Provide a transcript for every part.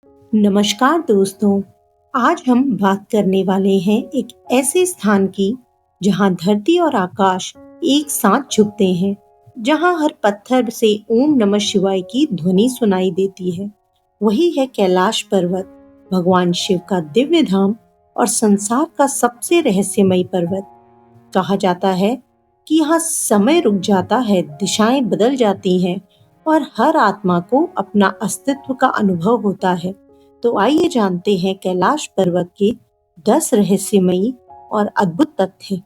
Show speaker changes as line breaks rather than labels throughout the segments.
नमस्कार दोस्तों। आज हम बात करने वाले हैं एक ऐसे स्थान की जहां धरती और आकाश एक साथ झुकते हैं, जहां हर पत्थर से ओम नमः शिवाय की ध्वनि सुनाई देती है। वही है कैलाश पर्वत, भगवान शिव का दिव्य धाम और संसार का सबसे रहस्यमयी पर्वत। कहा जाता है कि यहाँ समय रुक जाता है, दिशाएं बदल जाती हैं और हर आत्मा को अपना अस्तित्व का अनुभव होता है। तो आइए जानते हैं कैलाश पर्वत के 10 रहस्यमयी और अद्भुत तथ्य।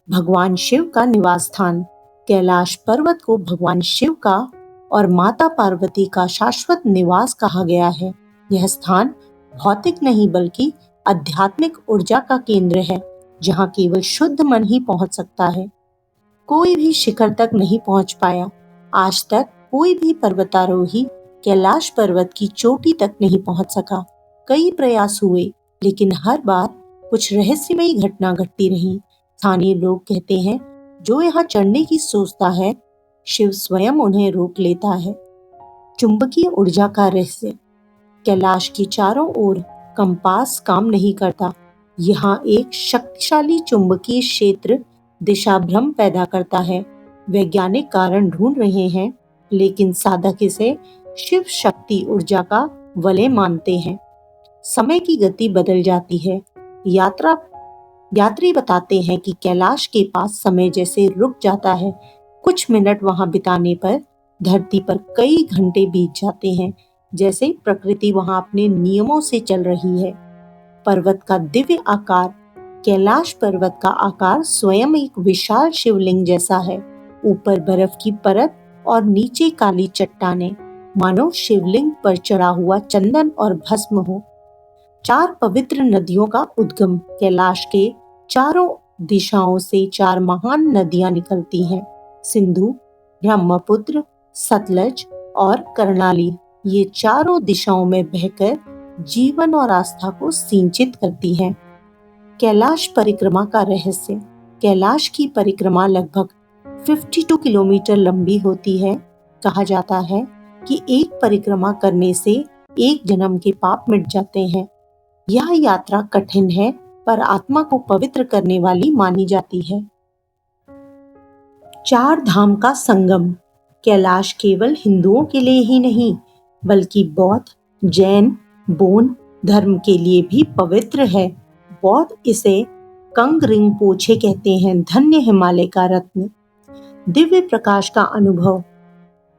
भगवान शिव का निवास स्थान। कैलाश पर्वत को भगवान शिव का और माता पार्वती का शाश्वत निवास कहा गया है। यह स्थान भौतिक नहीं बल्कि आध्यात्मिक ऊर्जा का केंद्र है, जहाँ केवल शुद्ध मन ही पहुंच सकता है। कोई भी शिखर तक नहीं पहुंच पाया। आज तक कोई भी पर्वतारोही कैलाश पर्वत की चोटी तक नहीं पहुंच सका। कई प्रयास हुए, लेकिन हर बार कुछ रहस्यमयी घटना घटती रही। स्थानीय लोग कहते हैं, जो यहाँ चढ़ने की सोचता है, शिव स्वयं उन्हें रोक लेता है। चुंबकीय ऊर्जा का रहस्य। कैलाश के चारों ओर कंपास काम नहीं करता। यहाँ एक शक्तिशाली चुंबकीय क्षेत्र दिशा भ्रम पैदा करता है। वैज्ञानिक कारण ढूंढ रहे हैं, लेकिन साधक इसे शिव शक्ति ऊर्जा का वलय मानते हैं। समय की गति बदल जाती है। यात्री बताते हैं कि कैलाश के पास समय जैसे रुक जाता है। कुछ मिनट वहां बिताने पर धरती पर कई घंटे बीत जाते हैं, जैसे प्रकृति वहां अपने नियमों से चल रही है। पर्वत का दिव्य आकार। कैलाश पर्वत का आकार स्वयं एक विशाल शिवलिंग जैसा है। ऊपर बर्फ की परत और नीचे काली चट्टानें, मानो शिवलिंग पर चढ़ा हुआ चंदन और भस्म हो। 4 पवित्र नदियों का उद्गम। कैलाश के चारों दिशाओं से 4 महान नदियां निकलती हैं। सिंधु, ब्रह्मपुत्र, सतलज और कर्णाली। ये चारों दिशाओं में बहकर जीवन और आस्था को सिंचित करती हैं। कैलाश परिक्रमा का रहस्य। कैलाश की परिक्रमा लगभग 52 किलोमीटर लंबी होती है। कहा जाता है कि एक परिक्रमा करने से एक जन्म के पाप मिट जाते हैं। यह यात्रा कठिन है, पर आत्मा को पवित्र करने वाली मानी जाती है। 4 धाम का संगम। कैलाश केवल हिंदुओं के लिए ही नहीं, बल्कि बौद्ध, जैन, बोन धर्म के लिए भी पवित्र है। बौद्ध इसे कंग रिंपोछे कहते हैं, धन्य हिमालय का रत्न। दिव्य प्रकाश का अनुभव।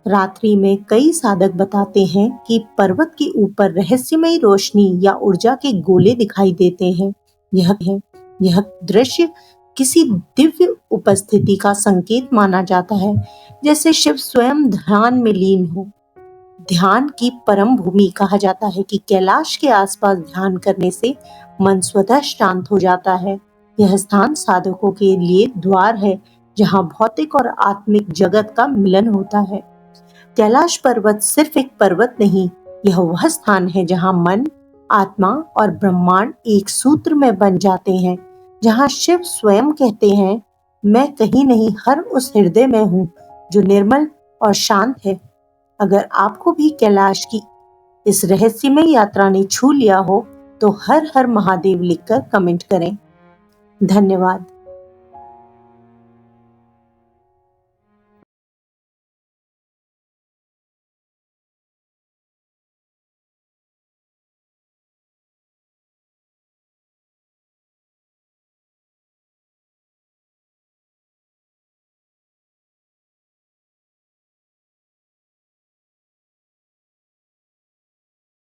रात्रि में कई साधक बताते हैं कि पर्वत के ऊपर रहस्यमयी रोशनी या ऊर्जा के गोले दिखाई देते हैं। यह दृश्य किसी दिव्य उपस्थिति का संकेत माना जाता है, जैसे शिव स्वयं ध्यान में लीन हो। ध्यान की परम भूमि। कहा जाता है कि कैलाश के आसपास ध्यान करने से मन स्वतः शांत हो जाता है। यह स्थान साधकों के लिए द्वार है, जहां भौतिक और आत्मिक जगत का मिलन होता है। कैलाश पर्वत सिर्फ एक पर्वत नहीं, यह वह स्थान है जहां मन, आत्मा और ब्रह्मांड एक सूत्र में बन जाते हैं। जहां शिव स्वयं कहते हैं, मैं कहीं नहीं, हर उस हृदय में हूँ जो निर्मल और शांत है। अगर आपको भी कैलाश की इस रहस्यमय यात्रा ने छू लिया हो, तो हर हर महादेव लिखकर कमेंट करें। धन्यवाद।